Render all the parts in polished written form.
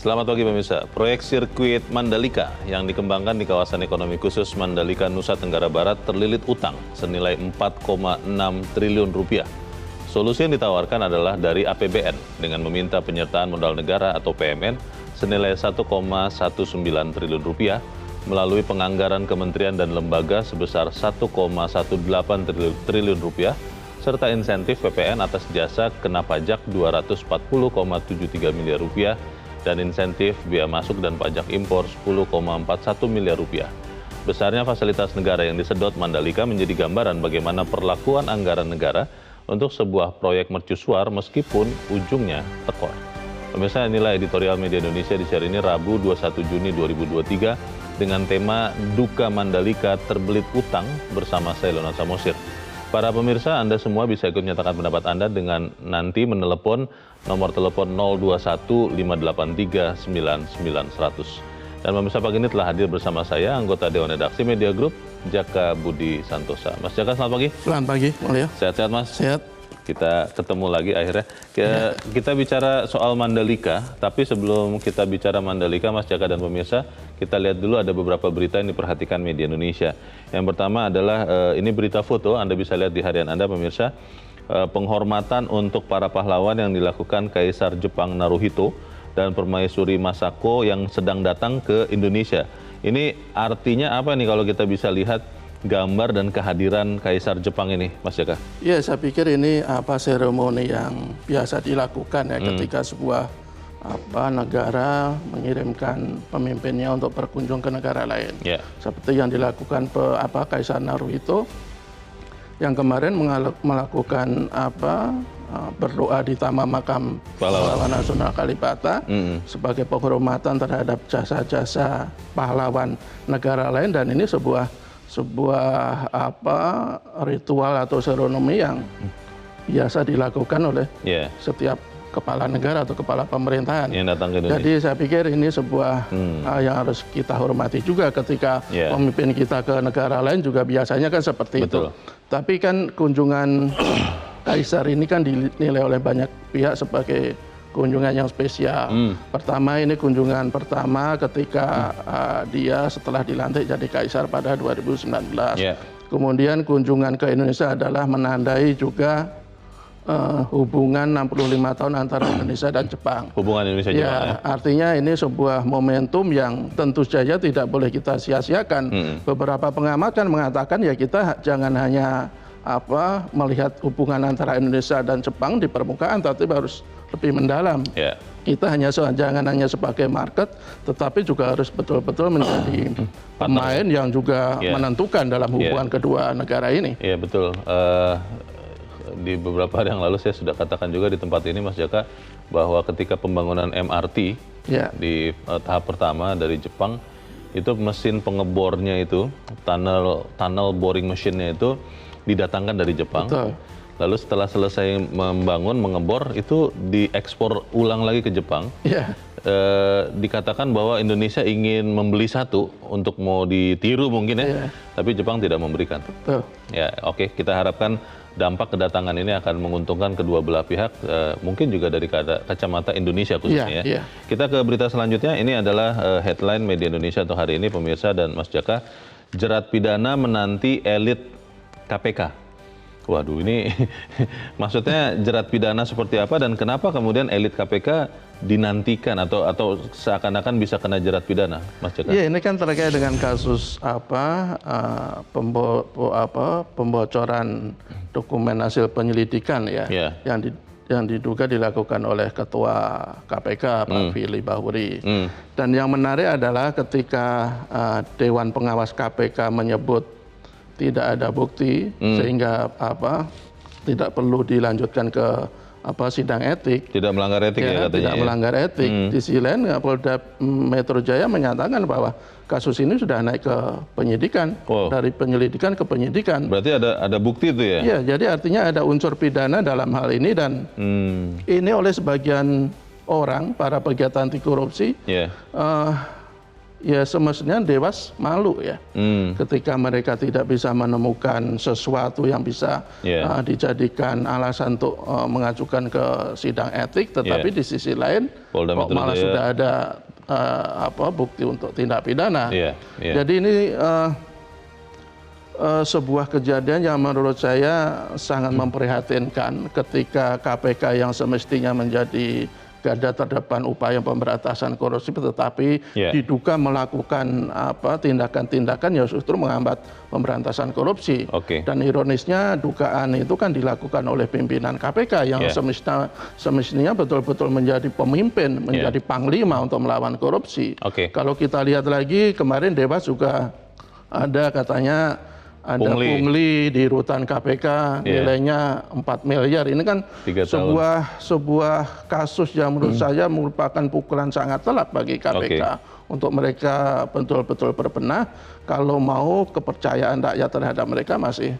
Selamat pagi pemirsa. Proyek sirkuit Mandalika yang dikembangkan di kawasan ekonomi khusus Mandalika, Nusa Tenggara Barat terlilit utang senilai 4,6 triliun rupiah. Solusi yang ditawarkan adalah dari APBN dengan meminta penyertaan modal negara atau PMN senilai 1,19 triliun rupiah melalui penganggaran kementerian dan lembaga sebesar 1,18 triliun rupiah serta insentif PPN atas jasa kena pajak 240,73 miliar rupiah dan insentif biaya masuk dan pajak impor 10,41 miliar rupiah. Besarnya fasilitas negara yang disedot Mandalika menjadi gambaran bagaimana perlakuan anggaran negara untuk sebuah proyek mercusuar meskipun ujungnya tekor. Pemirsa, inilah editorial Media Indonesia di hari ini Rabu 21 Juni 2023 dengan tema Duka Mandalika Terbelit Utang bersama saya Leonard Samosir. Para pemirsa, Anda semua bisa ikut menyatakan pendapat Anda dengan nanti menelepon nomor telepon 021 583 99 100. Dan pemirsa, pagi ini telah hadir bersama saya, anggota Dewan Redaksi Media Group, Jaka Budi Santosa. Mas Jaka, selamat pagi. Selamat pagi, Mulia. Sehat-sehat, Mas? Sehat. Kita ketemu lagi akhirnya. Kita bicara soal Mandalika, tapi sebelum kita bicara Mandalika, Mas Jaka dan pemirsa, kita lihat dulu ada beberapa berita yang diperhatikan Media Indonesia. Yang pertama adalah ini berita foto, Anda bisa lihat di harian Anda pemirsa, penghormatan untuk para pahlawan yang dilakukan Kaisar Jepang Naruhito dan Permaisuri Masako yang sedang datang ke Indonesia. Ini artinya apa nih kalau kita bisa lihat gambar dan kehadiran Kaisar Jepang ini, Mas Jaka? Ya, saya pikir ini seremoni yang biasa dilakukan ya ketika sebuah negara mengirimkan pemimpinnya untuk berkunjung ke negara lain. Yeah. Seperti yang dilakukan Kaisar Naruhito yang kemarin melakukan berdoa di Taman Makam Pahlawan Nasional Kalibata sebagai penghormatan terhadap jasa-jasa pahlawan negara lain, dan ini sebuah ritual atau seremoni yang biasa dilakukan oleh setiap kepala negara atau kepala pemerintahan yang datang ke Indonesia. Jadi saya pikir ini sebuah yang harus kita hormati juga ketika pemimpin kita ke negara lain juga biasanya kan seperti itu. Tapi kan kunjungan Kaisar ini kan dinilai oleh banyak pihak sebagai kunjungan yang spesial. Pertama, ini kunjungan pertama ketika dia setelah dilantik jadi kaisar pada 2019. Kemudian kunjungan ke Indonesia adalah menandai juga hubungan 65 tahun antara Indonesia dan Jepang. Hubungan Indonesia-Jepang. Ya, artinya ini sebuah momentum yang tentu saja tidak boleh kita sia-siakan. Beberapa pengamat kan mengatakan ya kita jangan hanya melihat hubungan antara Indonesia dan Jepang di permukaan, tapi harus lebih mendalam. Kita jangan hanya sebagai market, tetapi juga harus betul-betul menjadi pemain yang juga menentukan dalam hubungan kedua negara ini. Iya, betul. Di beberapa hari yang lalu saya sudah katakan juga di tempat ini, Mas Jaka, bahwa ketika pembangunan MRT di tahap pertama dari Jepang, itu mesin pengebornya itu, tunnel boring machine-nya itu didatangkan dari Jepang. Betul. Lalu setelah selesai membangun, mengebor, itu diekspor ulang lagi ke Jepang. Dikatakan bahwa Indonesia ingin membeli satu untuk mau ditiru mungkin tapi Jepang tidak memberikan. Betul. Ya, oke, kita harapkan dampak kedatangan ini akan menguntungkan kedua belah pihak, mungkin juga dari kacamata Indonesia khususnya. Kita ke berita selanjutnya, ini adalah headline Media Indonesia atau hari ini pemirsa dan Mas Jaka, jerat pidana menanti elit KPK. Waduh, ini maksudnya jerat pidana seperti apa dan kenapa kemudian elit KPK dinantikan atau seakan-akan bisa kena jerat pidana, Mas Jaka? Iya, ini kan terkait dengan kasus pembocoran dokumen hasil penyelidikan yang diduga dilakukan oleh Ketua KPK Pak Firly Bahuri. Dan yang menarik adalah ketika Dewan Pengawas KPK menyebut tidak ada bukti sehingga tidak perlu dilanjutkan ke sidang etik. Tidak melanggar etik ya katanya. Tidak melanggar etik. Di sisi lain Polda Metro Jaya menyatakan bahwa kasus ini sudah naik ke penyidikan, dari penyelidikan ke penyidikan. Berarti ada bukti itu ya? Iya, jadi artinya ada unsur pidana dalam hal ini, dan ini oleh sebagian orang, para pegiat anti korupsi, ya semestinya Dewas malu ya, ketika mereka tidak bisa menemukan sesuatu yang bisa dijadikan alasan untuk mengajukan ke sidang etik, tetapi di sisi lain kok malah sudah ada bukti untuk tindak pidana. Jadi ini sebuah kejadian yang menurut saya sangat memprihatinkan ketika KPK yang semestinya menjadi garda terdepan upaya pemberantasan korupsi, tetapi diduga melakukan tindakan-tindakan yang justru menghambat pemberantasan korupsi. Dan ironisnya dugaan itu kan dilakukan oleh pimpinan KPK yang semestinya betul-betul menjadi pemimpin, menjadi panglima untuk melawan korupsi. Kalau kita lihat lagi kemarin Dewas juga ada katanya ada pungli di rutan KPK nilainya 4 miliar. Ini kan sebuah kasus yang menurut saya merupakan pukulan sangat telak bagi KPK untuk mereka betul-betul berbenah kalau mau kepercayaan rakyat terhadap mereka masih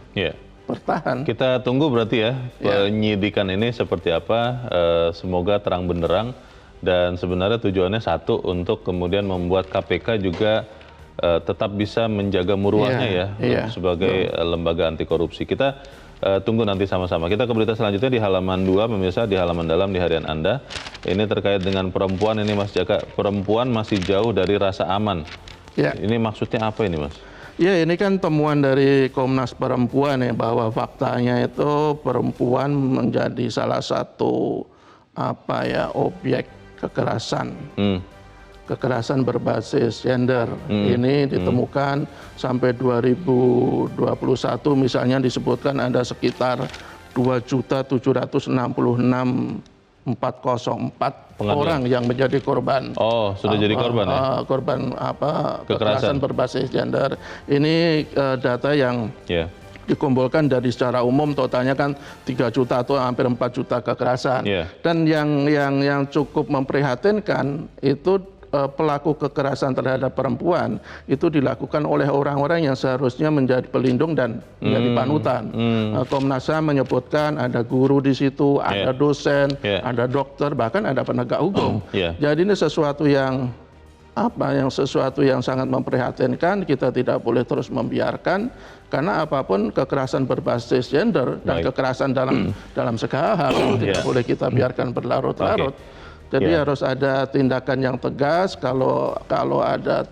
bertahan. Kita tunggu berarti ya penyidikan ini seperti apa, semoga terang benderang dan sebenarnya tujuannya satu untuk kemudian membuat KPK juga tetap bisa menjaga muruannya sebagai lembaga anti korupsi. Kita tunggu nanti sama-sama. Kita ke berita selanjutnya di halaman 2, pemirsa, di halaman dalam di harian Anda. Ini terkait dengan perempuan ini, Mas Jaka. Perempuan masih jauh dari rasa aman. Ini maksudnya apa ini, Mas? Ya, ini kan temuan dari Komnas Perempuan ya, bahwa faktanya itu perempuan menjadi salah satu objek kekerasan. Kekerasan berbasis gender ini ditemukan sampai 2021 misalnya disebutkan ada sekitar 2.766.404 orang yang menjadi korban. Sudah jadi korban ya? Korban kekerasan berbasis gender. Ini data yang dikumpulkan dari secara umum, totalnya kan 3 juta atau hampir 4 juta kekerasan. Dan yang cukup memprihatinkan itu pelaku kekerasan terhadap perempuan itu dilakukan oleh orang-orang yang seharusnya menjadi pelindung dan menjadi panutan. Komnas HAM menyebutkan ada guru di situ, ada dosen, ada dokter, bahkan ada penegak hukum. Jadi ini sesuatu yang sesuatu yang sangat memprihatinkan. Kita tidak boleh terus membiarkan, karena apapun kekerasan berbasis gender dan kekerasan dalam segala hal itu tidak boleh kita biarkan berlarut-larut. Jadi harus ada tindakan yang tegas. Kalau ada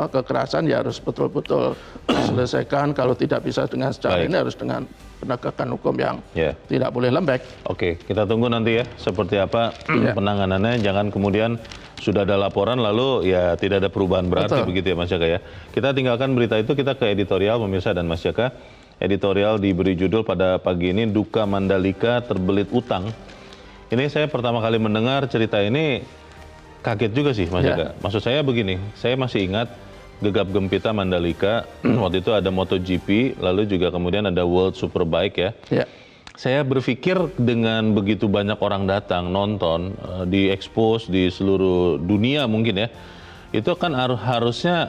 kekerasan ya harus betul-betul diselesaikan. Kalau tidak bisa dengan secara ini, harus dengan penegakan hukum yang tidak boleh lembek. Kita tunggu nanti ya seperti apa penanganannya. Jangan kemudian sudah ada laporan lalu ya tidak ada perubahan berarti. Begitu ya, Mas Jaka ya. Kita tinggalkan berita itu, kita ke editorial, pemirsa dan Mas Jaka. Editorial diberi judul pada pagi ini, Duka Mandalika Terbelit Utang. Ini saya pertama kali mendengar cerita ini kaget juga sih, Mas Jaka. Maksud saya begini, saya masih ingat gegap gempita Mandalika, waktu itu ada MotoGP, lalu juga kemudian ada World Superbike ya. Saya berpikir dengan begitu banyak orang datang, nonton, diekspos di seluruh dunia mungkin ya, itu kan harusnya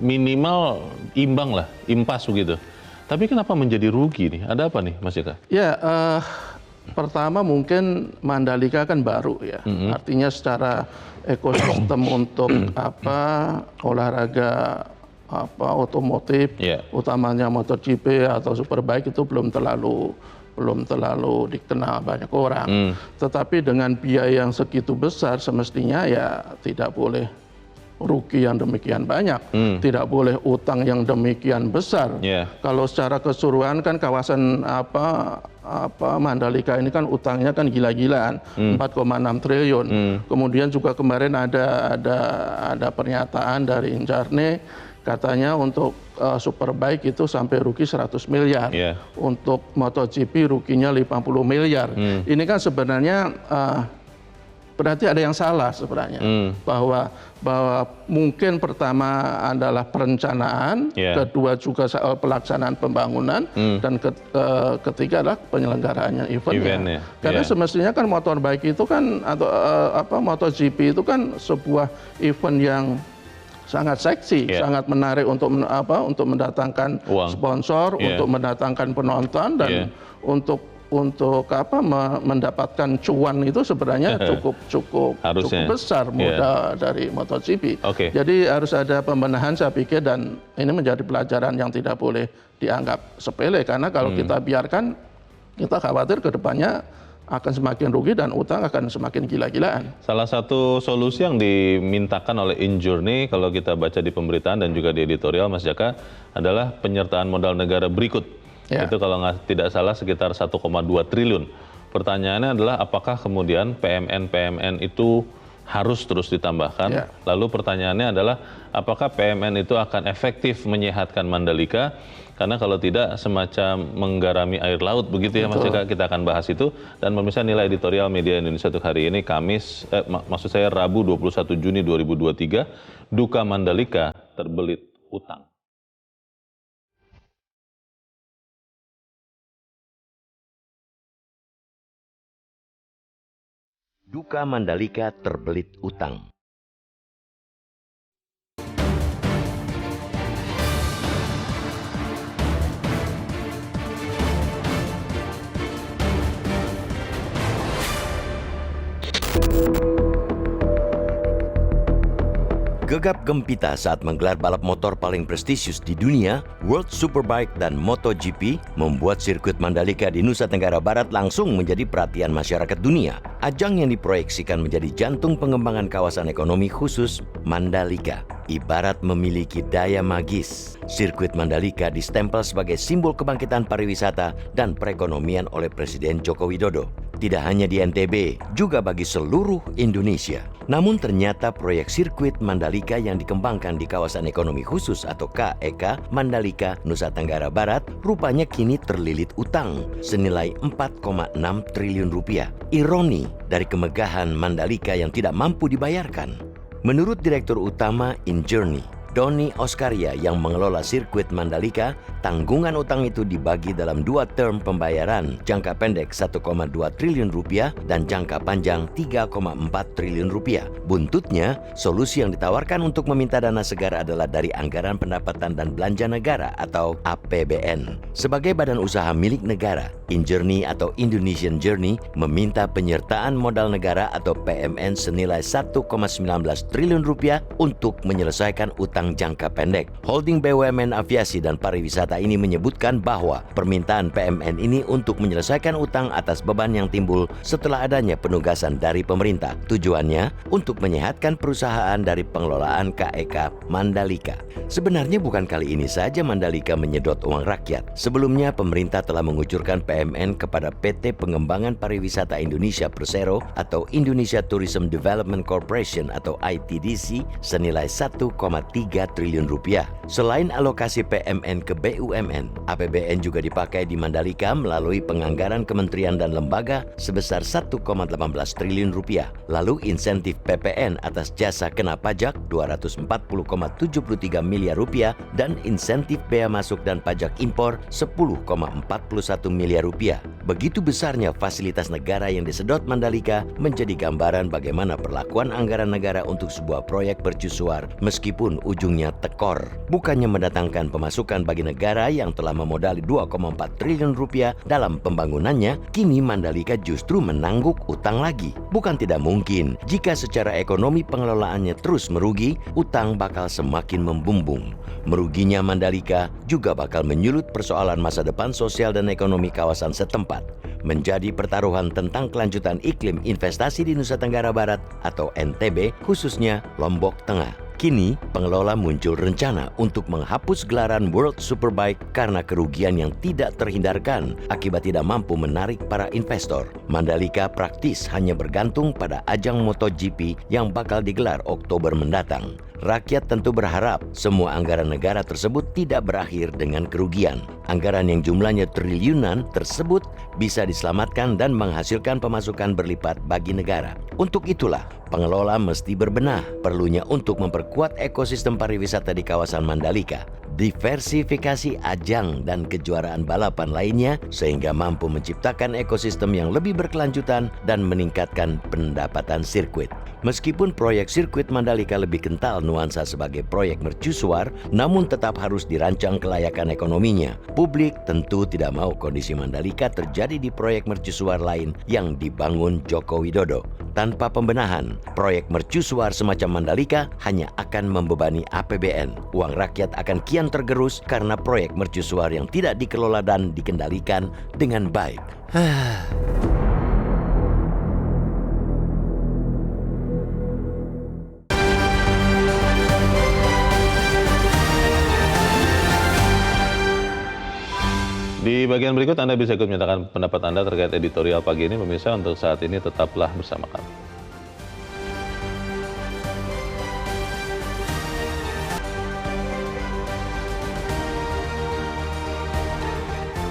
minimal imbang lah, impas begitu. Tapi kenapa menjadi rugi nih? Ada apa nih, Mas Jaka? Pertama mungkin Mandalika kan baru ya, artinya secara ekosistem untuk olahraga otomotif, utamanya MotoGP atau Superbike itu belum terlalu dikenal banyak orang. Tetapi dengan biaya yang segitu besar semestinya ya tidak boleh rugi yang demikian banyak, tidak boleh utang yang demikian besar. Kalau secara keseluruhan kan kawasan Mandalika ini kan utangnya kan gila-gilaan, 4,6 triliun. Kemudian juga kemarin ada pernyataan dari Injarne, katanya untuk Superbike itu sampai rugi 100 miliar. Untuk MotoGP ruginya 50 miliar. Ini kan sebenarnya berarti ada yang salah sebenarnya, bahwa mungkin pertama adalah perencanaan, kedua juga soal pelaksanaan pembangunan, dan ketiga adalah penyelenggaraannya eventnya. Karena semestinya kan motorbike itu kan atau MotoGP itu kan sebuah event yang sangat seksi, sangat menarik untuk mendatangkan sponsor, untuk mendatangkan penonton, dan mendapatkan cuan itu sebenarnya cukup besar modal dari MotoGP. Jadi harus ada pembenahan saya pikir, dan ini menjadi pelajaran yang tidak boleh dianggap sepele, karena kalau kita biarkan, kita khawatir ke depannya akan semakin rugi dan utang akan semakin gila-gilaan. Salah satu solusi yang dimintakan oleh InJourney kalau kita baca di pemberitaan dan juga di editorial Mas Jaka adalah penyertaan modal negara berikut. Itu kalau tidak salah sekitar 1,2 triliun. Pertanyaannya adalah apakah kemudian PMN itu harus terus ditambahkan? Lalu pertanyaannya adalah apakah PMN itu akan efektif menyehatkan Mandalika? Karena kalau tidak semacam menggarami air laut begitu ya Mas Jaka. Kita akan bahas itu. Dan pemirsa, nilai editorial Media Indonesia untuk hari ini Rabu 21 Juni 2023, duka Mandalika terbelit utang. Duka Mandalika terbelit utang. Gegap gempita saat menggelar balap motor paling prestisius di dunia, World Superbike dan MotoGP, membuat sirkuit Mandalika di Nusa Tenggara Barat langsung menjadi perhatian masyarakat dunia. Ajang yang diproyeksikan menjadi jantung pengembangan kawasan ekonomi khusus Mandalika, ibarat memiliki daya magis. Sirkuit Mandalika distempel sebagai simbol kebangkitan pariwisata dan perekonomian oleh Presiden Joko Widodo. Tidak hanya di NTB, juga bagi seluruh Indonesia. Namun ternyata proyek sirkuit Mandalika yang dikembangkan di kawasan ekonomi khusus atau KEK Mandalika, Nusa Tenggara Barat, rupanya kini terlilit utang senilai 4,6 triliun rupiah. Ironi dari kemegahan Mandalika yang tidak mampu dibayarkan. Menurut Direktur Utama InJourney, Doni Oskaria yang mengelola sirkuit Mandalika, tanggungan utang itu dibagi dalam 2 term pembayaran, jangka pendek 1,2 triliun rupiah dan jangka panjang 3,4 triliun rupiah. Buntutnya, solusi yang ditawarkan untuk meminta dana segar adalah dari Anggaran Pendapatan dan Belanja Negara atau APBN. Sebagai badan usaha milik negara, InJourney atau Indonesian Journey meminta penyertaan modal negara atau PMN senilai 1,19 triliun rupiah untuk menyelesaikan utang jangka pendek. Holding BUMN Aviasi dan Pariwisata ini menyebutkan bahwa permintaan PMN ini untuk menyelesaikan utang atas beban yang timbul setelah adanya penugasan dari pemerintah. Tujuannya untuk menyehatkan perusahaan dari pengelolaan KEK Mandalika. Sebenarnya bukan kali ini saja Mandalika menyedot uang rakyat. Sebelumnya pemerintah telah mengucurkan PMN kepada PT Pengembangan Pariwisata Indonesia Persero atau Indonesia Tourism Development Corporation atau ITDC senilai 1,3 triliun rupiah. Selain alokasi PMN ke BUMN, APBN juga dipakai di Mandalika melalui penganggaran kementerian dan lembaga sebesar 1,18 triliun rupiah. Lalu insentif PPN atas jasa kena pajak 240,73 miliar rupiah dan insentif bea masuk dan pajak impor 10,41 miliar rupiah. Begitu besarnya fasilitas negara yang disedot Mandalika menjadi gambaran bagaimana perlakuan anggaran negara untuk sebuah proyek mercusuar meskipun ujungnya tekor. Bukannya mendatangkan pemasukan bagi negara yang telah memodali 2,4 triliun rupiah dalam pembangunannya, kini Mandalika justru menangguk utang lagi. Bukan tidak mungkin, jika secara ekonomi pengelolaannya terus merugi, utang bakal semakin membumbung. Meruginya Mandalika juga bakal menyulut persoalan masa depan sosial dan ekonomi kawasan setempat. Menjadi pertaruhan tentang kelanjutan iklim investasi di Nusa Tenggara Barat atau NTB, khususnya Lombok Tengah. Kini, pengelola muncul rencana untuk menghapus gelaran World Superbike karena kerugian yang tidak terhindarkan akibat tidak mampu menarik para investor. Mandalika praktis hanya bergantung pada ajang MotoGP yang bakal digelar Oktober mendatang. Rakyat tentu berharap semua anggaran negara tersebut tidak berakhir dengan kerugian. Anggaran yang jumlahnya triliunan tersebut bisa diselamatkan dan menghasilkan pemasukan berlipat bagi negara. Untuk itulah, pengelola mesti berbenah perlunya untuk memperkuat ekosistem pariwisata di kawasan Mandalika. diversifikasi ajang dan kejuaraan balapan lainnya sehingga mampu menciptakan ekosistem yang lebih berkelanjutan dan meningkatkan pendapatan sirkuit. Meskipun proyek sirkuit Mandalika lebih kental nuansa sebagai proyek mercusuar, namun tetap harus dirancang kelayakan ekonominya. Publik tentu tidak mau kondisi Mandalika terjadi di proyek mercusuar lain yang dibangun Joko Widodo. Tanpa pembenahan, proyek mercusuar semacam Mandalika hanya akan membebani APBN. Uang rakyat akan kian tergerus karena proyek mercusuar yang tidak dikelola dan dikendalikan dengan baik. Di bagian berikut Anda bisa ikut menyatakan pendapat Anda terkait editorial pagi ini. Pemirsa, untuk saat ini tetaplah bersama kami.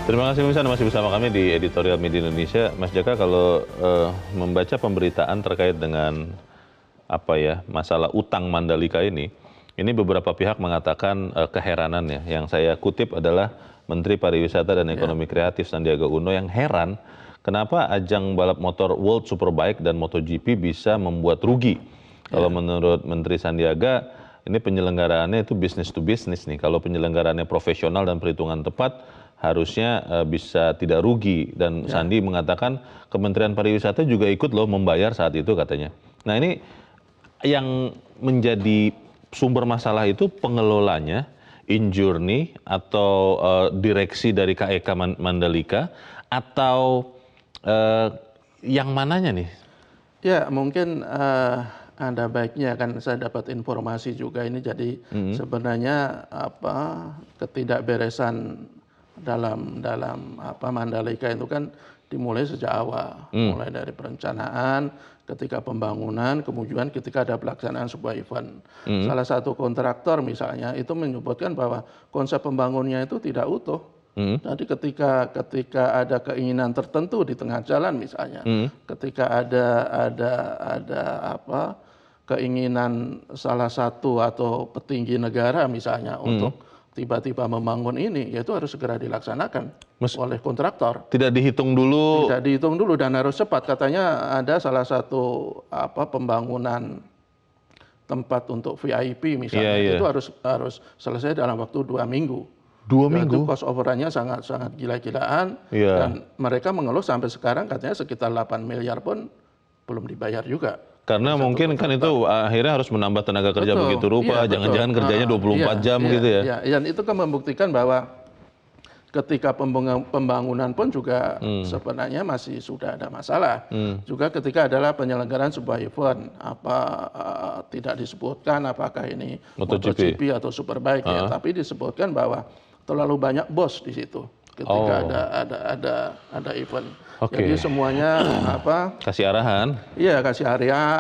Terima kasih pemirsa, Anda masih bersama kami di editorial Media Indonesia. Mas Jaka, kalau membaca pemberitaan terkait dengan masalah utang Mandalika ini beberapa pihak mengatakan keheranan ya. Yang saya kutip adalah Menteri Pariwisata dan Ekonomi Kreatif Sandiaga Uno yang heran kenapa ajang balap motor World Superbike dan MotoGP bisa membuat rugi. Kalau menurut Menteri Sandiaga, ini penyelenggaraannya itu business to business nih. Kalau penyelenggaraannya profesional dan perhitungan tepat, harusnya bisa tidak rugi. Dan Sandi mengatakan Kementerian Pariwisata juga ikut loh membayar saat itu katanya. Nah ini yang menjadi sumber masalah itu pengelolanya, Injourney atau direksi dari KEK Mandalika, atau yang mananya nih? Ya mungkin ada baiknya kan saya dapat informasi juga ini, jadi sebenarnya ketidakberesan dalam Mandalika itu kan dimulai sejak awal, mulai dari perencanaan, ketika pembangunan, kemudian ketika ada pelaksanaan sebuah event. Salah satu kontraktor misalnya itu menyebutkan bahwa konsep pembangunnya itu tidak utuh. Jadi ketika ada keinginan tertentu di tengah jalan misalnya, ketika ada keinginan salah satu atau petinggi negara misalnya untuk tiba-tiba membangun ini, yaitu harus segera dilaksanakan oleh kontraktor. Tidak dihitung dulu. Tidak dihitung dulu dan harus cepat. Katanya ada salah satu pembangunan tempat untuk VIP misalnya, itu harus selesai dalam waktu 2 minggu. 2 minggu? Itu cost overrun-nya sangat gila-gilaan. Dan mereka mengeluh sampai sekarang katanya sekitar 8 miliar pun belum dibayar juga. Karena mungkin kan itu akhirnya harus menambah tenaga kerja begitu rupa, jangan-jangan kerjanya 24 jam gitu ya. Dan itu kan membuktikan bahwa ketika pembangunan pun juga sebenarnya masih sudah ada masalah. Juga ketika adalah penyelenggaraan sebuah event, tidak disebutkan apakah ini MotoGP atau Superbike ya, tapi disebutkan bahwa terlalu banyak bos di situ ketika ada event. Jadi semuanya kasih arahan. Iya, kasih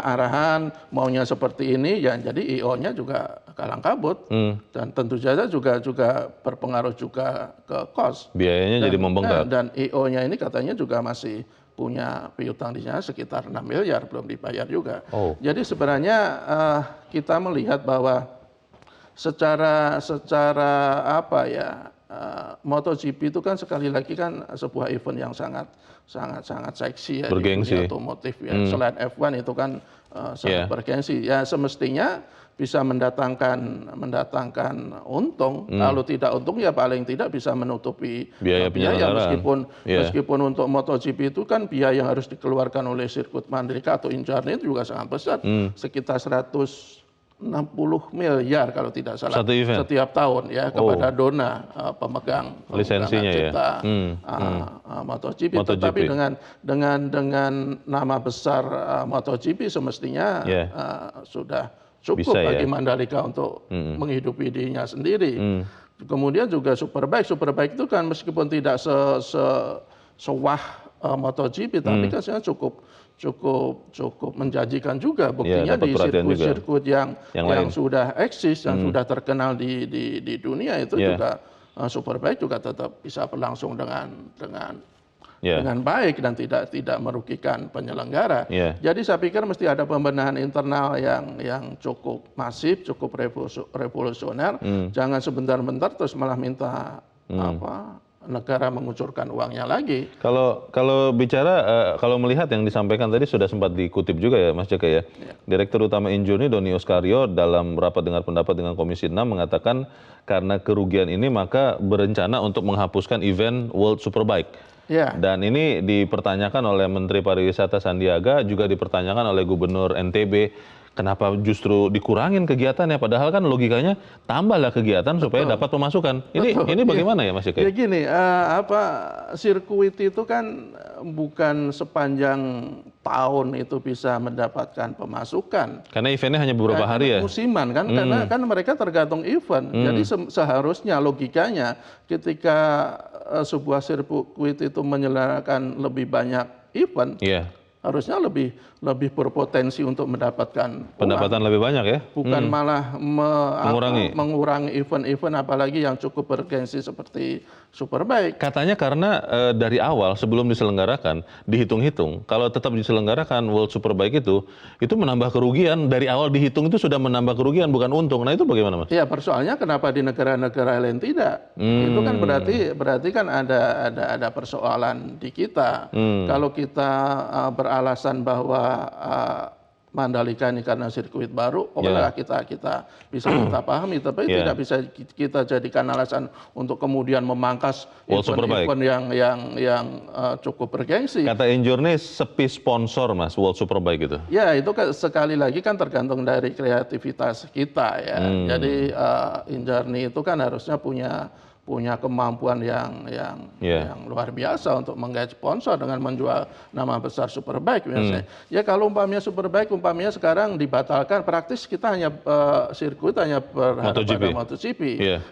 arahan maunya seperti ini ya, jadi IO-nya juga kalang kabut. Dan tentu saja juga berpengaruh juga ke cost. Biayanya jadi membengkak. Dan IO-nya ini katanya juga masih punya piutang di sana sekitar 6 miliar belum dibayar juga. Jadi sebenarnya kita melihat bahwa secara MotoGP itu kan sekali lagi kan sebuah event yang sangat seksi ya, bergengsi. Di dunia otomotif ya. Selain F1 itu kan sangat bergengsi. Ya semestinya bisa mendatangkan untung. Kalau tidak untung ya paling tidak bisa menutupi biaya penyelenggaraan. Meskipun untuk MotoGP itu kan biaya yang harus dikeluarkan oleh sirkuit Mandalika atau Injourney itu juga sangat besar, sekitar 160 miliar kalau tidak salah setiap tahun ya kepada Dona pemegang lisensinya cipta MotoGP. Tetapi dengan nama besar MotoGP semestinya sudah cukup bagi Mandalika untuk menghidupi dirinya sendiri. Kemudian juga Superbike itu kan meskipun tidak sewah MotoGP, tapi kan cukup menjanjikan juga. Buktinya di sirkuit yang sudah eksis, yang sudah terkenal di dunia itu juga Superbike juga tetap bisa berlangsung dengan dengan baik dan tidak merugikan penyelenggara. Jadi saya pikir mesti ada pembenahan internal yang cukup masif, cukup revolusioner. Jangan sebentar-bentar terus malah minta negara mengucurkan uangnya lagi. Kalau bicara, kalau melihat yang disampaikan tadi sudah sempat dikutip juga ya Mas Jaka ya. Direktur Utama Injurni Doni Oskario dalam rapat dengar pendapat dengan Komisi 6 mengatakan karena kerugian ini maka berencana untuk menghapuskan event World Superbike. Dan ini dipertanyakan oleh Menteri Pariwisata Sandiaga, juga dipertanyakan oleh Gubernur NTB. Kenapa justru dikurangin kegiatannya? Padahal kan logikanya tambahlah kegiatan supaya dapat pemasukan. Ini bagaimana ya Mas Jaka? Ya gini, sirkuit itu kan bukan sepanjang tahun itu bisa mendapatkan pemasukan. Karena eventnya hanya beberapa hari ya? Musiman kan, karena kan mereka tergantung event. Jadi seharusnya logikanya ketika sebuah sirkuit itu menyelenggarakan lebih banyak event, harusnya lebih berpotensi untuk mendapatkan pendapatan lebih banyak ya, bukan malah mengurangi event-event apalagi yang cukup bergengsi seperti Superbike. Katanya karena dari awal sebelum diselenggarakan dihitung-hitung kalau tetap diselenggarakan World Superbike itu menambah kerugian, dari awal dihitung itu sudah menambah kerugian bukan untung. Nah itu bagaimana Mas? Ya persoalannya kenapa di negara-negara lain tidak? Itu kan berarti kan ada persoalan di kita. Kalau kita beralasan bahwa Mandalika ini karena sirkuit baru, kita bisa kita pahami, tapi tidak bisa kita jadikan alasan untuk kemudian memangkas event yang cukup bergengsi. Kata Injurni sepi sponsor Mas World Superbike itu. Ya itu sekali lagi kan tergantung dari kreativitas kita ya. Jadi Injurni itu kan harusnya punya kemampuan yang luar biasa untuk menggait sponsor dengan menjual nama besar Superbike misalnya. Ya kalau umpamanya Superbike sekarang dibatalkan, praktis kita hanya sirkuit hanya berharap pada MotoGP.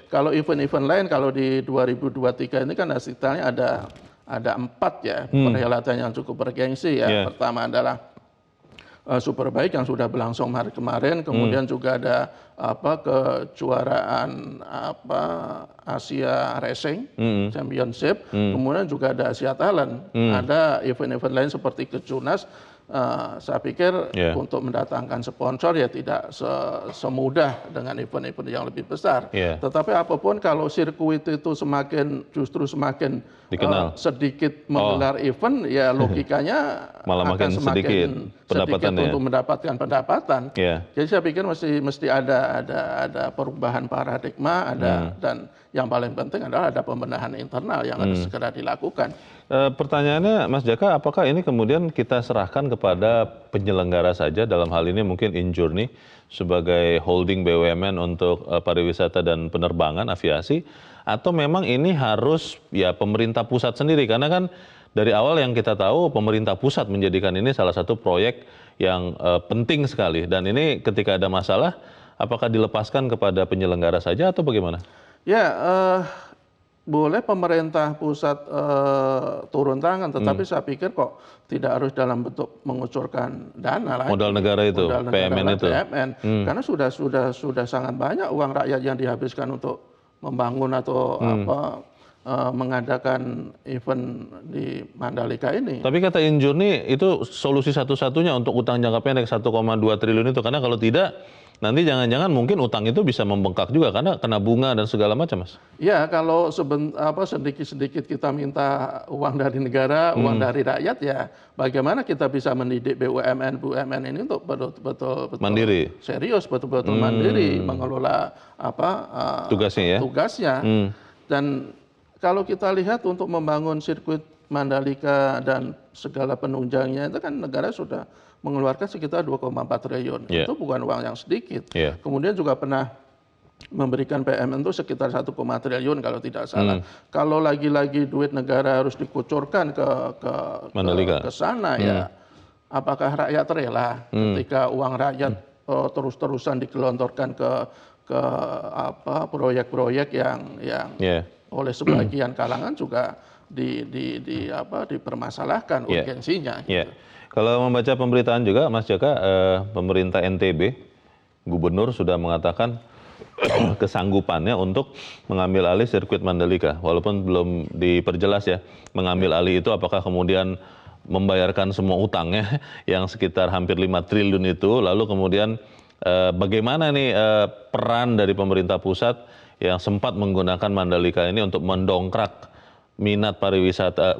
Kalau event-event lain, kalau di 2023 ini kan hasilnya ada 4 ya perhelatan yang cukup bergengsi ya. Pertama adalah Superbike yang sudah berlangsung hari kemarin, kemudian juga ada kejuaraan Asia Racing Championship, kemudian juga ada Asia Talent, ada event-event lain seperti Kejurnas. Saya pikir untuk mendatangkan sponsor ya tidak semudah dengan event-event yang lebih besar. Tetapi apapun kalau sirkuit itu justru semakin dikenal, sedikit menggelar event, ya logikanya malah makin sedikit untuk mendapatkan pendapatan. Jadi saya pikir mesti ada perubahan paradigma, dan yang paling penting adalah ada pembenahan internal yang harus segera dilakukan. Pertanyaannya Mas Jaka, apakah ini kemudian kita serahkan kepada penyelenggara saja, dalam hal ini mungkin Injurni sebagai holding BUMN untuk pariwisata dan penerbangan aviasi, atau memang ini harus ya pemerintah pusat sendiri? Karena kan dari awal yang kita tahu pemerintah pusat menjadikan ini salah satu proyek yang penting sekali, dan ini ketika ada masalah apakah dilepaskan kepada penyelenggara saja atau bagaimana? Ya, boleh pemerintah pusat turun tangan, tetapi saya pikir kok tidak harus dalam bentuk mengucurkan dana lagi. Modal negara itu, PMN itu. Karena sudah sangat banyak uang rakyat yang dihabiskan untuk membangun atau mengadakan event di Mandalika ini. Tapi kata Injurni itu solusi satu-satunya untuk utang jangka pendek 1,2 triliun itu, karena kalau tidak nanti jangan-jangan mungkin utang itu bisa membengkak juga karena kena bunga dan segala macam, Mas. Ya, kalau sedikit-sedikit kita minta uang dari negara, uang dari rakyat, ya bagaimana kita bisa mendidik BUMN ini untuk betul-betul mandiri, serius, betul-betul mandiri mengelola tugasnya. Dan kalau kita lihat untuk membangun sirkuit Mandalika dan segala penunjangnya itu kan negara sudah mengeluarkan sekitar 2,4 triliun. Itu bukan uang yang sedikit. Kemudian juga pernah memberikan PMN itu sekitar 1, triliun kalau tidak salah. Kalau lagi-lagi duit negara harus dikucurkan ke sana, ya apakah rakyat rela ketika uang rakyat terus-terusan digelontorkan ke proyek-proyek yang oleh sebagian kalangan juga dipermasalahkan urgensinya. Gitu. Kalau membaca pemberitaan juga, Mas Jaka, pemerintah NTB, gubernur sudah mengatakan kesanggupannya untuk mengambil alih sirkuit Mandalika. Walaupun belum diperjelas ya, mengambil alih itu apakah kemudian membayarkan semua utangnya yang sekitar hampir 5 triliun itu, lalu kemudian bagaimana nih peran dari pemerintah pusat yang sempat menggunakan Mandalika ini untuk mendongkrak minat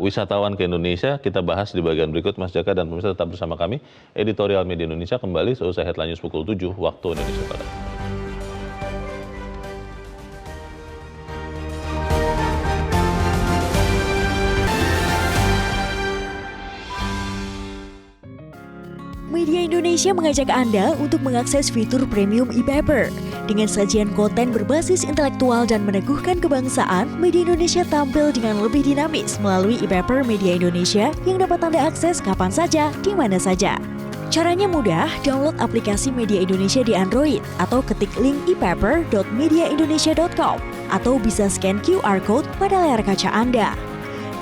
wisatawan ke Indonesia. Kita bahas di bagian berikut, Mas Jaka dan pemirsa tetap bersama kami. Editorial Media Indonesia kembali seusai Headline News pukul 7 waktu Indonesia Barat. Media Indonesia mengajak Anda untuk mengakses fitur premium e-paper. Dengan sajian konten berbasis intelektual dan meneguhkan kebangsaan, Media Indonesia tampil dengan lebih dinamis melalui e-paper Media Indonesia yang dapat Anda akses kapan saja, di mana saja. Caranya mudah, download aplikasi Media Indonesia di Android atau ketik link e-paper.mediaindonesia.com atau bisa scan QR Code pada layar kaca Anda.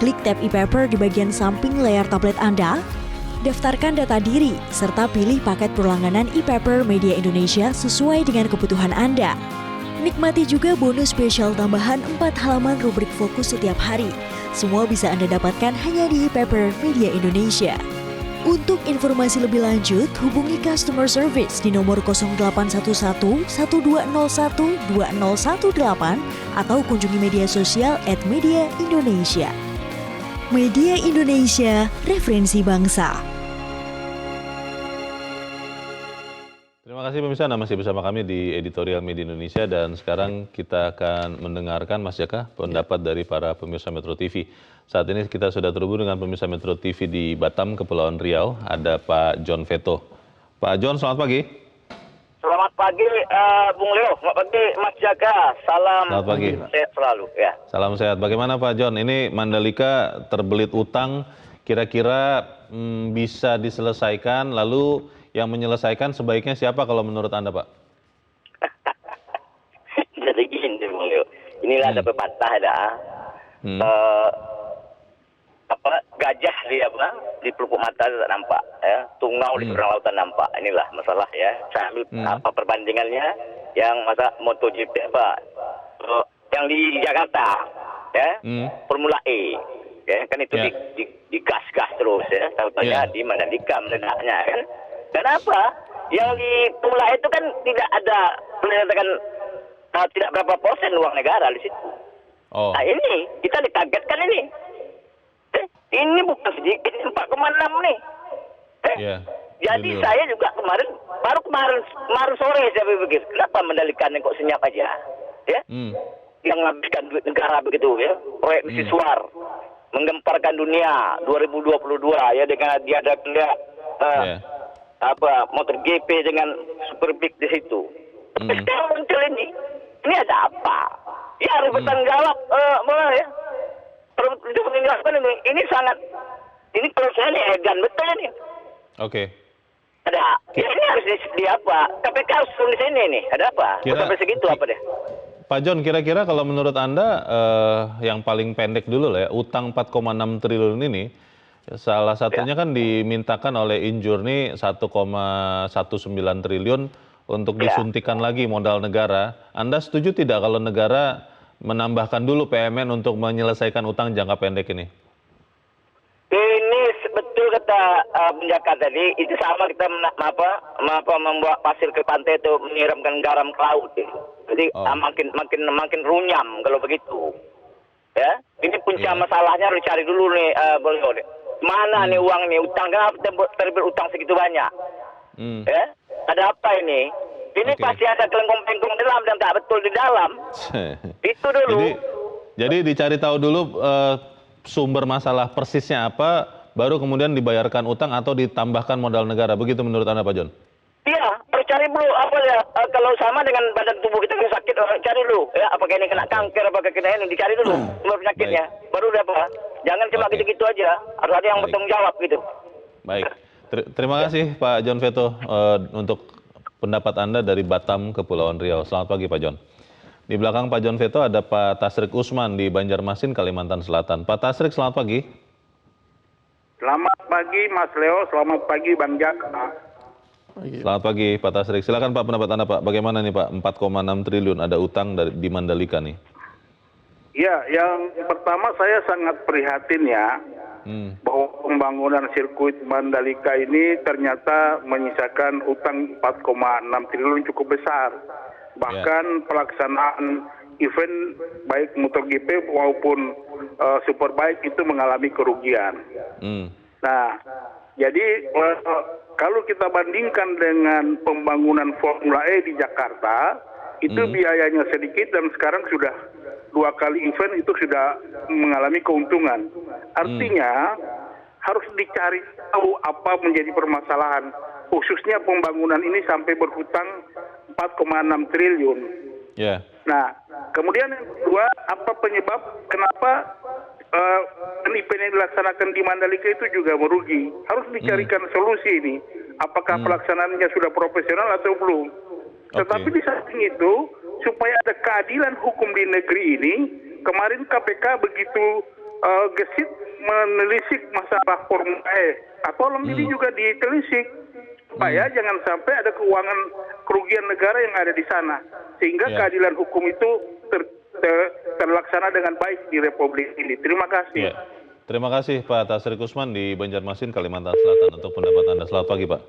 Klik tab e-paper di bagian samping layar tablet Anda, daftarkan data diri, serta pilih paket berlangganan e-paper Media Indonesia sesuai dengan kebutuhan Anda. Nikmati juga bonus spesial tambahan 4 halaman rubrik fokus setiap hari. Semua bisa Anda dapatkan hanya di e-paper Media Indonesia. Untuk informasi lebih lanjut, hubungi customer service di nomor 0811 1201 2018 atau kunjungi media sosial @Media Indonesia. Media Indonesia, referensi bangsa. Terima kasih pemirsa, Anda masih bersama kami di Editorial Media Indonesia dan sekarang kita akan mendengarkan, Mas Jaka, pendapat dari para pemirsa Metro TV. Saat ini kita sudah terhubung dengan pemirsa Metro TV di Batam, Kepulauan Riau, ada Pak John Veto. Pak John, selamat pagi. Selamat pagi, Bung Leo. Selamat pagi, Mas Jaka. Salam sehat selalu. Ya. Salam sehat. Bagaimana Pak John? Ini Mandalika terbelit utang, kira-kira bisa diselesaikan, lalu yang menyelesaikan sebaiknya siapa kalau menurut Anda, Pak? Jadi gini, Bung Leo. Inilah ada pepatah gajah di pelupuk mata tak nampak, ya. Tungau di perang lautan nampak. Inilah masalah, ya. Saya ambil perbandingannya yang masa MotoGP yang di Jakarta, ya. Formula E, ya kan itu digas-gas terus, ya. Tahu-tahunya di Mandalika meledaknya, kan. Dan apa? Yang di Formula E itu kan tidak ada tidak berapa persen uang negara di situ. Nah ini kita dikagetkan ini. Ini bukan sedikit, 4,6 nih. Jadi saya juga baru kemarin sore saya berpikir, kenapa Mandalika kok senyap aja, ya? Yang menghabiskan duit negara begitu, ya? Proyek Siswar menggemparkan dunia 2022, ya, dengan dia ada MotoGP dengan Super Big di situ. Tapi sekarang muncul ini ada apa? Ya harus bertanggung jawab, ya. Ini sangat, ini kalau saya ini edan betul ini. Oke. Ada, ini harus di apa? KPK harus turun di sini nih. Ada apa? Sampai segitu apa deh? Pak John, kira-kira kalau menurut Anda yang paling pendek dulu lah ya, utang 4,6 triliun ini, salah satunya kan dimintakan oleh Injurni 1,19 triliun untuk disuntikan lagi modal negara. Anda setuju tidak kalau negara menambahkan dulu PMN untuk menyelesaikan utang jangka pendek ini? Ini betul kata penjaga tadi, itu sama kita membuat pasir ke pantai itu menyiramkan garam ke laut. Jadi makin runyam kalau begitu. Ya, ini punca masalahnya harus cari dulu nih, mana nih uang nih, utang, kenapa terbit utang segitu banyak? Ya, ada apa ini? Ini pasti ada kelengkong-kelengkong dalam dan tak betul di dalam. Itu dulu. Jadi dicari tahu dulu sumber masalah persisnya apa, baru kemudian dibayarkan utang atau ditambahkan modal negara. Begitu menurut Anda, Pak John? Iya, harus cari dulu kalau sama dengan badan tubuh kita yang sakit, cari dulu. Ya, apakah ini kena kanker, apakah kena ini, dicari dulu sumber penyakitnya. Baru udah apa? Jangan cuma gitu-gitu aja. Harus ada yang bertanggung jawab gitu. Baik. Terima kasih Pak John Veto untuk pendapat Anda dari Batam, Kepulauan Riau. Selamat pagi Pak John. Di belakang Pak John Veto ada Pak Tasrik Usman di Banjarmasin, Kalimantan Selatan. Pak Tasrik, selamat pagi. Selamat pagi Mas Leo, selamat pagi Bang Jaka. Selamat pagi Pak Tasrik. Silakan Pak pendapat Anda Pak. Bagaimana nih Pak 4,6 triliun ada utang di Mandalika nih? Ya, yang pertama saya sangat prihatin ya bahwa pembangunan sirkuit Mandalika ini ternyata menyisakan utang 4,6 triliun cukup besar. Bahkan pelaksanaan event baik MotoGP maupun Superbike itu mengalami kerugian. Nah, jadi kalau kita bandingkan dengan pembangunan Formula E di Jakarta, itu biayanya sedikit dan sekarang sudah 2 kali event itu sudah mengalami keuntungan. Artinya harus dicari tahu apa menjadi permasalahan. Khususnya pembangunan ini sampai berhutang 4,6 triliun. Nah, kemudian yang kedua, apa penyebab kenapa event yang dilaksanakan di Mandalika itu juga merugi? Harus dicarikan solusi ini. Apakah pelaksanaannya sudah profesional atau belum? Tetapi di samping itu, supaya ada keadilan hukum di negeri ini, kemarin KPK begitu gesit menelisik masalah Formula E. Tolong ini juga ditelisik, supaya jangan sampai ada keuangan kerugian negara yang ada di sana. Sehingga keadilan hukum itu terlaksana dengan baik di Republik ini. Terima kasih. Terima kasih Pak Tasrik Usman di Banjarmasin, Kalimantan Selatan untuk pendapat Anda. Selamat pagi Pak.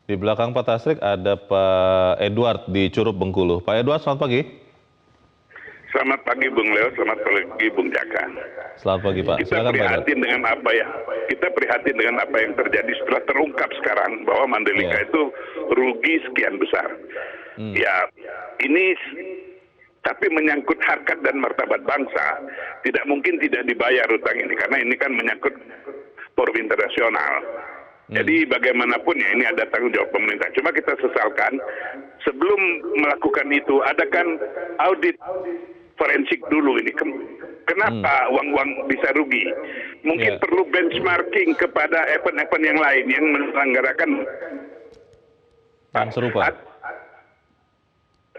Di belakang Pak Tasrik ada Pak Edward di Curup, Bengkulu. Pak Edward, selamat pagi. Selamat pagi Bung Leo, selamat pagi Bung Jaka. Selamat pagi Pak. Kita prihatin dengan apa yang terjadi setelah terungkap sekarang bahwa Mandalika itu rugi sekian besar. Ya, ini tapi menyangkut harkat dan martabat bangsa, tidak mungkin tidak dibayar utang ini karena ini kan menyangkut forum internasional. Jadi bagaimanapun ya ini ada tanggung jawab pemerintah. Cuma kita sesalkan sebelum melakukan itu adakan audit forensik dulu ini. Kenapa uang-uang bisa rugi? Mungkin perlu benchmarking kepada event-event yang lain yang menyelenggarakan serupa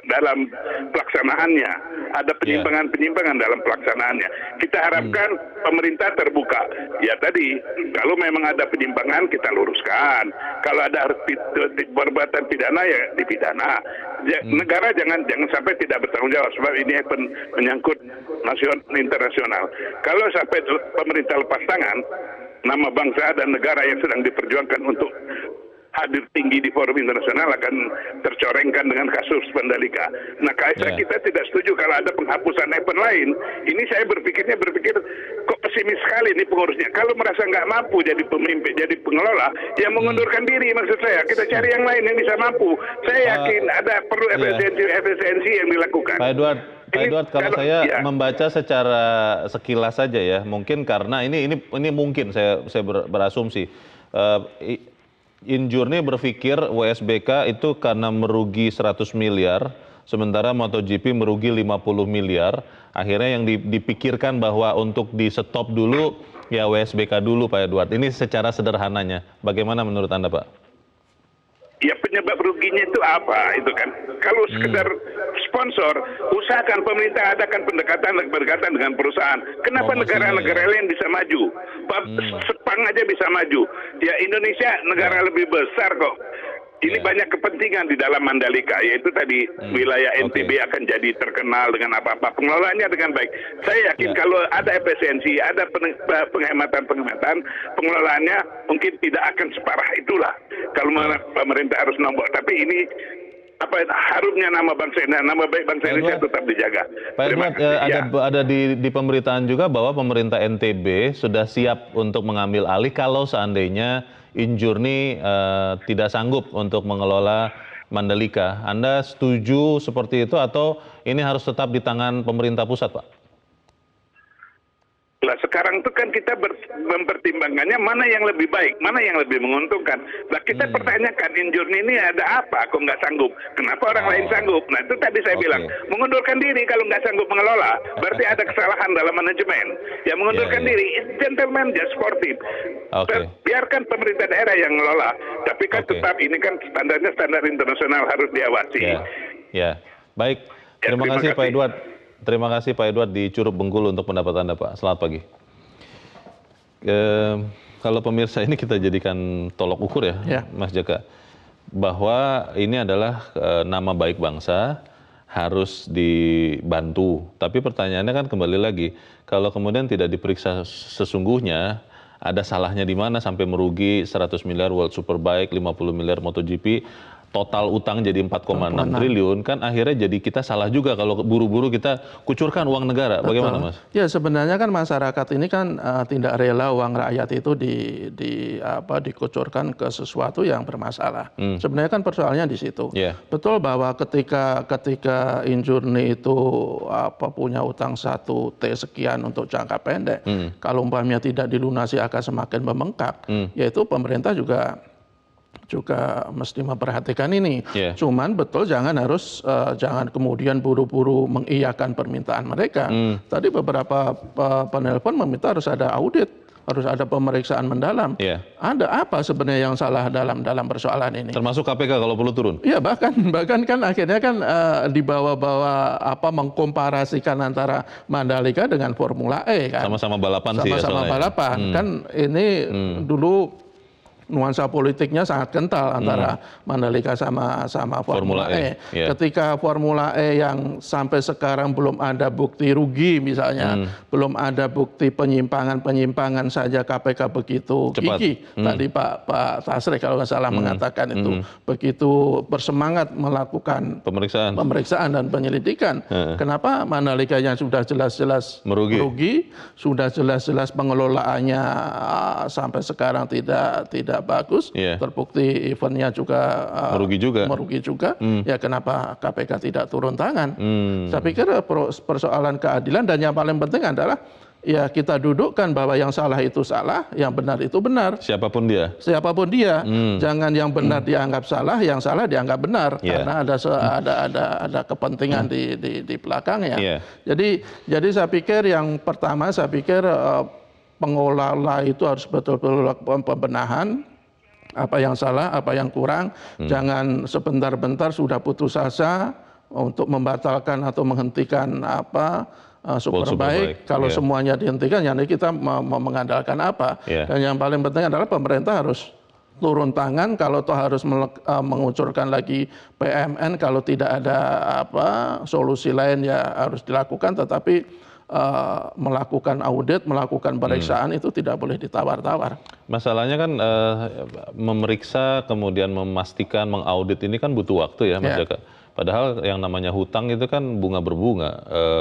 dalam pelaksanaannya, ada penyimpangan-penyimpangan dalam pelaksanaannya. Kita harapkan pemerintah terbuka. Ya tadi, kalau memang ada penyimpangan kita luruskan. Kalau ada perbuatan pidana ya dipidana. Negara jangan sampai tidak bertanggung jawab sebab ini menyangkut nasional internasional. Kalau sampai pemerintah lepas tangan, nama bangsa dan negara yang sedang diperjuangkan untuk hadir tinggi di forum internasional akan tercorengkan dengan kasus Mandalika. Nah, kita tidak setuju kalau ada penghapusan event lain. Ini saya berpikir kok pesimis sekali nih pengurusnya. Kalau merasa nggak mampu jadi pemimpin, jadi pengelola, ya mengundurkan diri maksud saya. Kita cari yang lain yang bisa mampu. Saya yakin ada perlu efisiensi yang dilakukan. Pak Edward, kalau saya membaca secara sekilas saja ya, mungkin karena ini mungkin saya berasumsi. Injurni berpikir WSBK itu karena merugi 100 miliar, sementara MotoGP merugi 50 miliar. Akhirnya yang dipikirkan bahwa untuk di stop dulu, ya WSBK dulu Pak Edward. Ini secara sederhananya. Bagaimana menurut Anda Pak? Ya penyebab ruginya itu apa itu kan? Kalau sekedar sponsor, usahakan pemerintah adakan pendekatan dengan perusahaan. Kenapa negara-negara lain bisa maju? Sepang aja bisa maju. Ya Indonesia negara lebih besar kok. Ini banyak kepentingan di dalam Mandalika, yaitu tadi wilayah NTB akan jadi terkenal dengan apa-apa. Pengelolaannya dengan baik. Saya yakin kalau ada efisiensi, ada penghematan, pengelolaannya mungkin tidak akan separah itulah. Kalau pemerintah harus nombok. Tapi ini harusnya nama bangsa Indonesia tetap dijaga. Pak Edward, ada di pemberitaan juga bahwa pemerintah NTB sudah siap untuk mengambil alih kalau seandainya Injurni tidak sanggup untuk mengelola Mandalika. Anda setuju seperti itu atau ini harus tetap di tangan pemerintah pusat, Pak? Nah, sekarang itu kan kita mempertimbangkannya mana yang lebih baik, mana yang lebih menguntungkan. Nah, kita pertanyakan Injurni ini ada apa kok nggak sanggup? Kenapa orang lain sanggup? Nah, itu tadi saya bilang, mengundurkan diri kalau nggak sanggup mengelola, berarti ada kesalahan dalam manajemen. Ya, mengundurkan diri, gentleman, just sportif. Biarkan pemerintah daerah yang mengelola. Tapi kan tetap ini kan standarnya standar internasional harus diawasi. Baik. Terima kasih Pak Edward. Terima kasih Pak Edward di Curup, Bengkulu untuk pendapat Anda Pak. Selamat pagi. Kalau pemirsa ini kita jadikan tolok ukur ya, Mas Jaka. bahwa ini adalah nama baik bangsa, harus dibantu. Tapi pertanyaannya kan kembali lagi, kalau kemudian tidak diperiksa sesungguhnya, ada salahnya di mana sampai merugi 100 miliar World Superbike, 50 miliar MotoGP, total utang jadi 4,6 triliun, kan akhirnya jadi kita salah juga kalau buru-buru kita kucurkan uang negara. Bagaimana, Mas? Ya, sebenarnya kan masyarakat ini kan tidak rela uang rakyat itu dikucurkan ke sesuatu yang bermasalah. Sebenarnya kan persoalannya di situ. Betul bahwa ketika Injurni itu punya utang 1 T sekian untuk jangka pendek, kalau umpamanya tidak dilunasi akan semakin membengkak, yaitu pemerintah juga mesti memperhatikan ini. Cuman betul jangan kemudian buru-buru mengiyakan permintaan mereka. Tadi beberapa penelpon meminta harus ada audit, harus ada pemeriksaan mendalam. Ada apa sebenarnya yang salah dalam persoalan ini? Termasuk KPK kalau perlu turun. Iya, bahkan kan akhirnya kan dibawa-bawa mengkomparasikan antara Mandalika dengan Formula E kan. Sama-sama balapan sih ya. Sama-sama balapan. Kan ini dulu nuansa politiknya sangat kental antara Mandalika sama Formula E. Ketika Formula E yang sampai sekarang belum ada bukti rugi misalnya, belum ada bukti penyimpangan saja KPK begitu gigih. Tadi Pak Tasrik kalau nggak salah mengatakan itu begitu bersemangat melakukan pemeriksaan dan penyelidikan. Kenapa Mandalika yang sudah jelas-jelas merugi, sudah jelas-jelas pengelolaannya sampai sekarang tidak bagus, terbukti eventnya juga merugi juga. Ya kenapa KPK tidak turun tangan? Saya pikir persoalan keadilan, dan yang paling penting adalah ya kita dudukkan bahwa yang salah itu salah, yang benar itu benar. Siapapun dia. Jangan yang benar dianggap salah, yang salah dianggap benar, karena ada kepentingan di belakangnya. Jadi saya pikir yang pertama, pengelola itu harus betul-betul lakukan pembenahan, apa yang salah, apa yang kurang. Jangan sebentar-bentar sudah putus asa untuk membatalkan atau menghentikan Superbike. Kalau semuanya dihentikan, jadi kita mengandalkan apa? Dan yang paling penting adalah pemerintah harus turun tangan. Kalau toh harus mengucurkan lagi PMN, kalau tidak ada solusi lain ya harus dilakukan, tetapi melakukan audit, melakukan pemeriksaan itu tidak boleh ditawar-tawar. Masalahnya kan memeriksa, kemudian memastikan, mengaudit ini kan butuh waktu ya, Mas Jaka. Padahal yang namanya hutang itu kan bunga berbunga,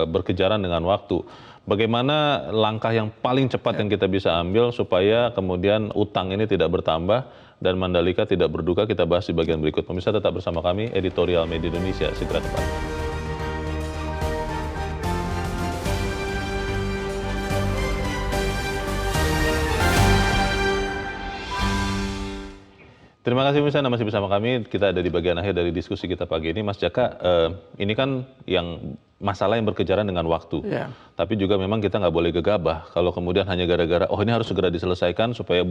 berkejaran dengan waktu. Bagaimana langkah yang paling cepat yang kita bisa ambil supaya kemudian utang ini tidak bertambah dan Mandalika tidak berduka? Kita bahas di bagian berikut. Pemirsa tetap bersama kami, Editorial Media Indonesia, segera kembali. Terima kasih pemirsa, masih bersama kami. Kita ada di bagian akhir dari diskusi kita pagi ini. Mas Jaka, ini kan yang masalah yang berkejaran dengan waktu. Tapi juga memang kita nggak boleh gegabah. Kalau kemudian hanya gara-gara, ini harus segera diselesaikan supaya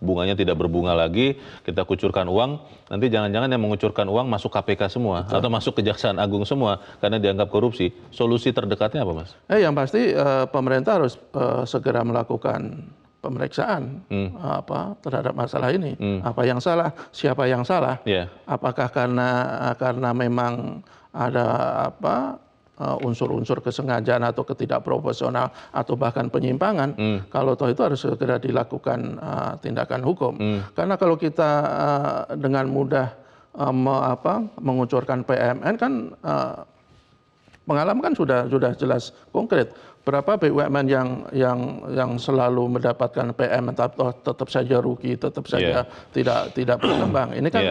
bunganya tidak berbunga lagi, kita kucurkan uang, nanti jangan-jangan yang mengucurkan uang masuk KPK semua, atau masuk Kejaksaan Agung semua, karena dianggap korupsi. Solusi terdekatnya apa, Mas? Yang pasti pemerintah harus segera melakukan pemeriksaan terhadap masalah ini. Apa yang salah, siapa yang salah? Apakah karena memang ada unsur-unsur kesengajaan atau ketidakprofesional atau bahkan penyimpangan? Kalau toh itu harus segera dilakukan tindakan hukum. Karena kalau kita dengan mudah mengucurkan PMN kan pengalaman kan sudah jelas konkret. Berapa BUMN yang selalu mendapatkan PM tetap saja rugi, tetap saja tidak berkembang. Ini kan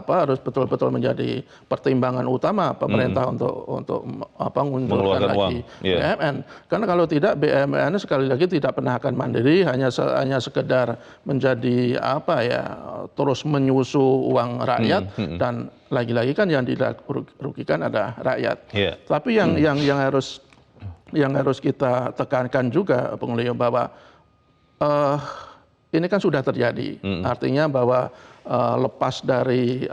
harus betul-betul menjadi pertimbangan utama pemerintah untuk mengeluarkan lagi BUMN. Karena kalau tidak, BUMN sekali lagi tidak pernah akan mandiri, hanya sekedar menjadi terus menyusu uang rakyat, dan lagi-lagi kan yang dirugikan adalah rakyat. Tapi yang harus kita tekankan juga, Bung Leo, bahwa ini kan sudah terjadi. Artinya bahwa lepas dari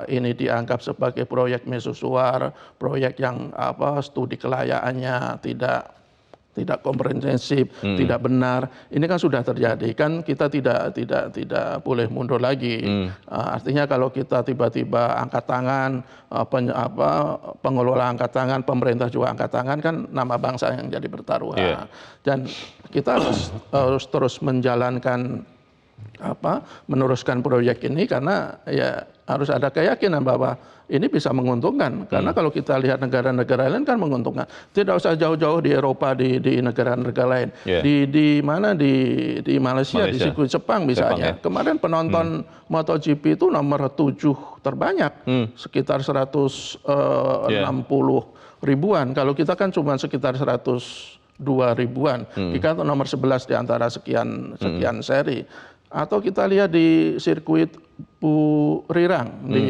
ini dianggap sebagai proyek mercusuar, proyek yang studi kelayaannya tidak tidak komprehensif, tidak benar. Ini kan sudah terjadi, kan kita tidak boleh mundur lagi. Artinya kalau kita tiba-tiba angkat tangan, pengelola angkat tangan, pemerintah juga angkat tangan, kan nama bangsa yang jadi bertaruhan. Dan kita harus terus menjalankan meneruskan proyek ini, karena ya harus ada keyakinan bahwa ini bisa menguntungkan. Karena kalau kita lihat negara-negara lain kan menguntungkan. Tidak usah jauh-jauh di Eropa, di negara-negara lain. Di mana, di Malaysia, di sirkuit Jepang misalnya. Kemarin penonton MotoGP itu nomor 7 terbanyak, sekitar 160 ribuan. Kalau kita kan cuma sekitar 102 ribuan. Kita nomor 11 di antara sekian seri. Atau kita lihat di sirkuit Buriram di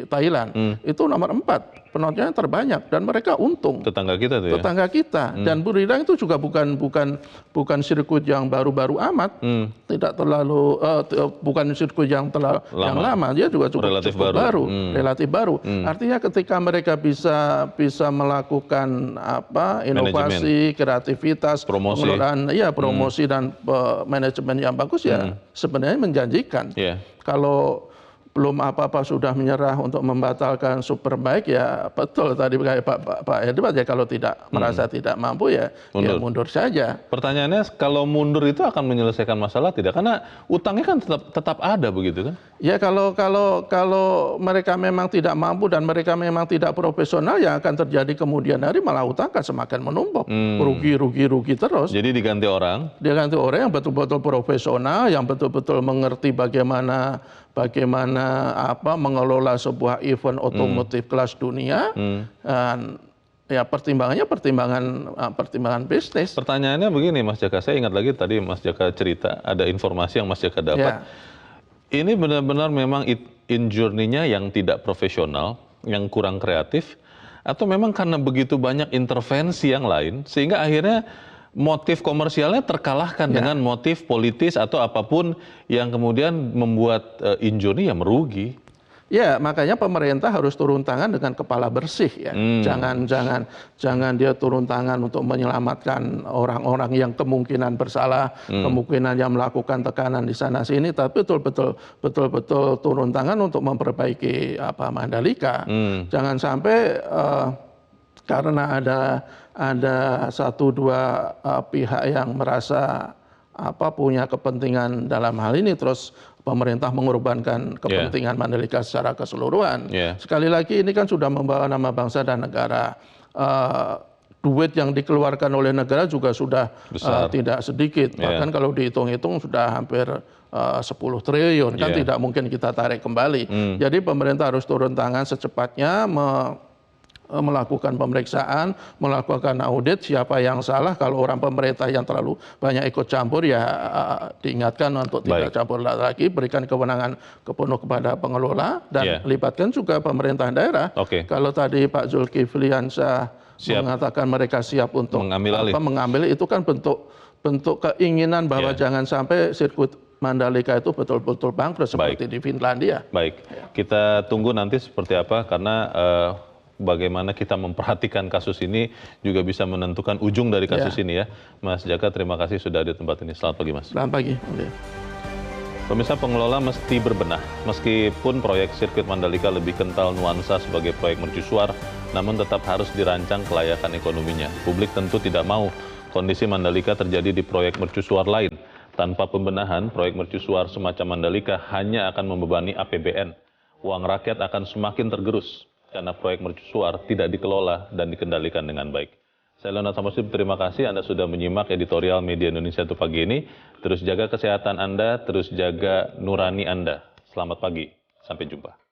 Thailand, itu nomor 4 penontonnya terbanyak dan mereka untung. Tetangga kita tuh ya? Tetangga kita. Dan Buriram itu juga bukan sirkuit yang baru-baru amat, tidak terlalu bukan sirkuit yang lama, dia juga cukup relatif baru. Artinya ketika mereka bisa melakukan inovasi, kreativitas, pengelolaan, promosi dan manajemen yang bagus, ya sebenarnya menjanjikan. Kalau belum apa-apa sudah menyerah untuk membatalkan Superbike, ya betul tadi kayak Pak Edward, ya kalau tidak merasa tidak mampu ya mundur saja. Pertanyaannya, kalau mundur itu akan menyelesaikan masalah tidak? Karena utangnya kan tetap ada begitu kan? Ya kalau mereka memang tidak mampu dan mereka memang tidak profesional, yang akan terjadi kemudian hari malah utang akan semakin menumpuk, rugi terus. Jadi diganti orang? Diganti orang yang betul-betul profesional, yang betul-betul mengerti bagaimana mengelola sebuah event otomotif kelas dunia. Dan ya pertimbangannya pertimbangan bisnis. Pertanyaannya begini Mas Jaka, saya ingat lagi tadi Mas Jaka cerita ada informasi yang Mas Jaka dapat. Ini benar-benar memang in journey-nya yang tidak profesional, yang kurang kreatif, atau memang karena begitu banyak intervensi yang lain sehingga akhirnya motif komersialnya terkalahkan dengan motif politis atau apapun yang kemudian membuat injury merugi. Ya, makanya pemerintah harus turun tangan dengan kepala bersih ya. Jangan dia turun tangan untuk menyelamatkan orang-orang yang kemungkinan bersalah, kemungkinan yang melakukan tekanan di sana sini, tapi betul-betul turun tangan untuk memperbaiki Mandalika. Jangan sampai karena ada satu dua pihak yang merasa punya kepentingan dalam hal ini, terus pemerintah mengorbankan kepentingan Mandalika secara keseluruhan. Sekali lagi ini kan sudah membawa nama bangsa dan negara. Duit yang dikeluarkan oleh negara juga sudah tidak sedikit. Bahkan kalau dihitung-hitung sudah hampir 10 triliun. Kan tidak mungkin kita tarik kembali. Jadi pemerintah harus turun tangan secepatnya, melakukan pemeriksaan, melakukan audit siapa yang salah. Kalau orang pemerintah yang terlalu banyak ikut campur, ya diingatkan untuk tidak campur lagi, berikan kewenangan penuh kepada pengelola, dan libatkan juga pemerintah daerah. Kalau tadi Pak Zulkifliansyah mengatakan mereka siap untuk mengambil, itu kan bentuk keinginan bahwa jangan sampai sirkuit Mandalika itu betul-betul bangkrut seperti di Finlandia. Baik, kita tunggu nanti seperti apa, karena bagaimana kita memperhatikan kasus ini juga bisa menentukan ujung dari kasus ini ya. Mas Jaka, terima kasih sudah di tempat ini. Selamat pagi Mas. Selamat pagi. Pemirsa, pengelola mesti berbenah. Meskipun proyek sirkuit Mandalika lebih kental nuansa sebagai proyek mercusuar, namun tetap harus dirancang kelayakan ekonominya. Publik tentu tidak mau kondisi Mandalika terjadi di proyek mercusuar lain. Tanpa pembenahan, proyek mercusuar semacam Mandalika hanya akan membebani APBN. Uang rakyat akan semakin tergerus karena proyek mercusuar tidak dikelola dan dikendalikan dengan baik. Saya Leonard Samosir, terima kasih Anda sudah menyimak editorial Media Indonesia untuk pagi ini. Terus jaga kesehatan Anda, terus jaga nurani Anda. Selamat pagi, sampai jumpa.